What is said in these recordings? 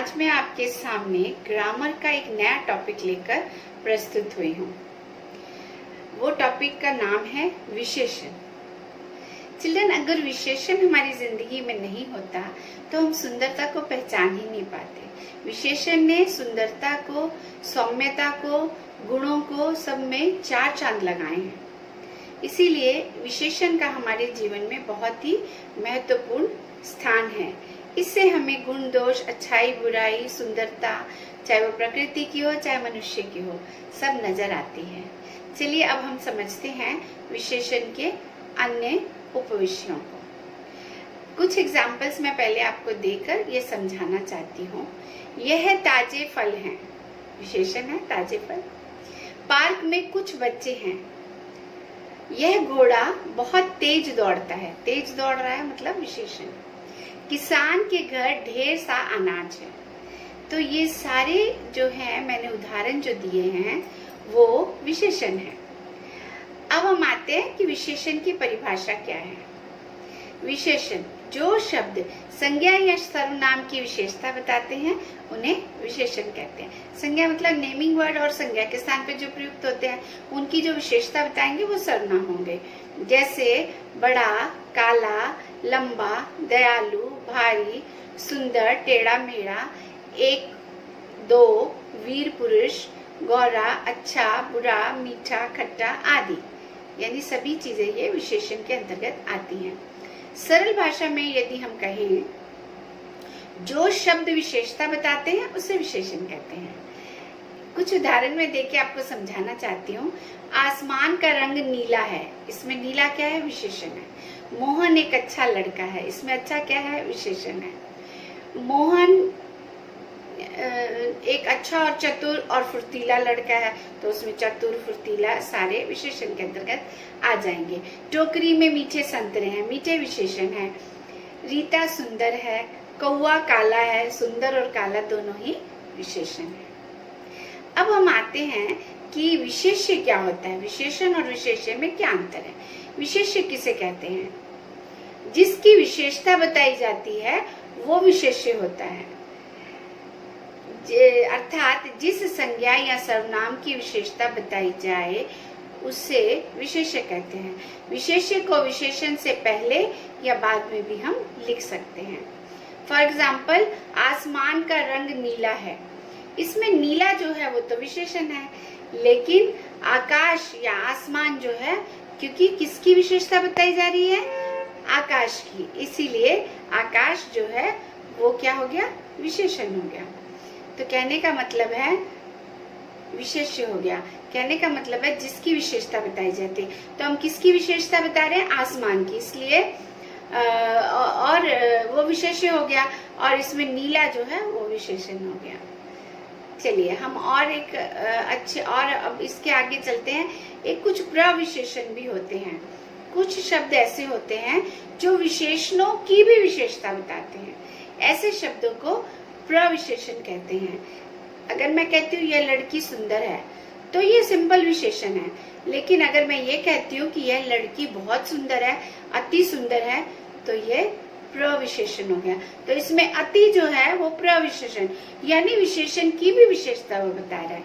आज मैं आपके सामने ग्रामर का एक नया टॉपिक लेकर प्रस्तुत हुई हूँ। वो टॉपिक का नाम है विशेषण। चिल्ड्रन, अगर विशेषण हमारी जिंदगी में नहीं होता तो हम सुंदरता को पहचान ही नहीं पाते। विशेषण ने सुंदरता को, सौम्यता को, गुणों को सब में चार चांद लगाए हैं। इसीलिए विशेषण का हमारे जीवन में बहुत ही महत्वपूर्ण स्थान है। इससे हमें गुण दोष, अच्छाई बुराई, सुंदरता, चाहे वो प्रकृति की हो चाहे मनुष्य की हो, सब नजर आती है। चलिए अब हम समझते हैं विशेषण के अन्य उपविषयों को। कुछ एग्जाम्पल्स मैं पहले आपको देकर ये समझाना चाहती हूँ। यह ताजे फल हैं, विशेषण है ताजे फल। पार्क में कुछ बच्चे हैं। यह घोड़ा बहुत तेज दौड़ता है, तेज दौड़ रहा है मतलब विशेषण। किसान के घर ढेर सा अनाज है। तो ये सारे जो है मैंने उदाहरण जो दिए हैं वो विशेषण है। अब हम आते हैं कि विशेषण की परिभाषा क्या है। विशेषण जो शब्द संज्ञा या सर्वनाम की विशेषता बताते हैं उन्हें विशेषण कहते हैं। संज्ञा मतलब नेमिंग वर्ड, और संज्ञा के स्थान पे जो प्रयुक्त होते हैं उनकी जो विशेषता बताएंगे वो सर्वनाम होंगे। जैसे बड़ा, काला, लंबा, दयालु, भारी, सुंदर, टेढ़ा मेढ़ा, एक, दो, वीर पुरुष, गौरा, अच्छा, बुरा, मीठा, खट्टा आदि, यानी सभी चीजें ये विशेषण के अंतर्गत आती हैं। सरल भाषा में यदि हम कहें, जो शब्द विशेषता बताते हैं उसे विशेषण कहते हैं। कुछ उदाहरण में देके आपको समझाना चाहती हूँ। आसमान का रंग नीला है, इसमें नीला क्या है? विशेषण है। मोहन एक अच्छा लड़का है, इसमें अच्छा क्या है? विशेषण है। मोहन एक अच्छा और चतुर और फुर्तीला लड़का है, तो उसमें चतुर, फुर्तीला सारे विशेषण के अंतर्गत आ जाएंगे। टोकरी में मीठे संतरे हैं, मीठे विशेषण है। रीता सुंदर है, कौवा काला है, सुंदर और काला दोनों ही विशेषण है। अब हम आते हैं कि विशेष्य क्या होता है। विशेषण और विशेष्य में क्या अंतर है? विशेष्य किसे कहते हैं? जिसकी विशेषता बताई जाती है वो विशेष्य होता है। अर्थात जिस संज्ञा या सर्वनाम की विशेषता बताई जाए उसे विशेष्य कहते हैं। विशेष्य को विशेषण से पहले या बाद में भी हम लिख सकते हैं। फॉर एग्जाम्पल, आसमान का रंग नीला है, इसमें नीला जो है वो तो विशेषण है, लेकिन आकाश या आसमान जो है, क्योंकि किसकी विशेषता बताई जा रही है? आकाश की, इसीलिए आकाश जो है वो क्या हो गया? विशेषण हो गया। तो कहने का मतलब है विशेष्य हो गया। कहने का मतलब है जिसकी विशेषता बताई जाती है। तो हम किसकी विशेषता बता रहे हैं? आसमान की, इसलिए और वो विशेष्य हो गया, और इसमें नीला जो है वो विशेषण हो गया। चलिए हम और एक अच्छे, और अब इसके आगे चलते हैं। एक कुछ प्रविशेषण भी होते हैं। कुछ शब्द ऐसे होते हैं जो विशेषणों की भी विशेषता बताते हैं। ऐसे शब्दों को प्रविशेषण कहते हैं। अगर मैं कहती हूँ यह लड़की सुंदर है, तो ये सिंपल विशेषण है। लेकिन अगर मैं ये कहती हूँ कि यह लड़की बहुत सुंदर है, अति सुंदर है, तो ये प्रविशेषण हो गया। तो इसमें अति जो है वो प्रविशेषण, यानी विशेषण की भी विशेषता वो बता रहा है।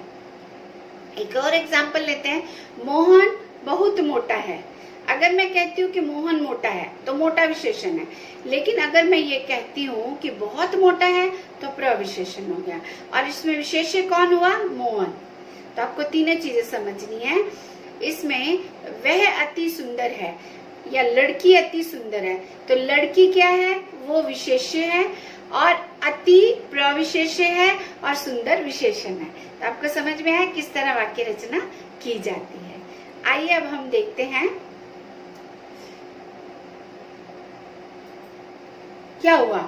एक और एग्जाम्पल लेते हैं। मोहन बहुत मोटा है। अगर मैं कहती हूँ कि मोहन मोटा है तो मोटा विशेषण है, लेकिन अगर मैं ये कहती हूँ कि बहुत मोटा है तो प्रविशेषण हो गया। और इसमें विशेष्य कौन हुआ? मोहन। तो आपको तीनों चीजें समझनी है। इसमें वह अति सुंदर है या लड़की अति सुंदर है, तो लड़की क्या है? वो विशेष्य है, और अति प्रविशेष्य है, और सुंदर विशेषण है। तो आपको समझ में आया किस तरह वाक्य रचना की जाती है। आइए अब हम देखते हैं क्या हुआ।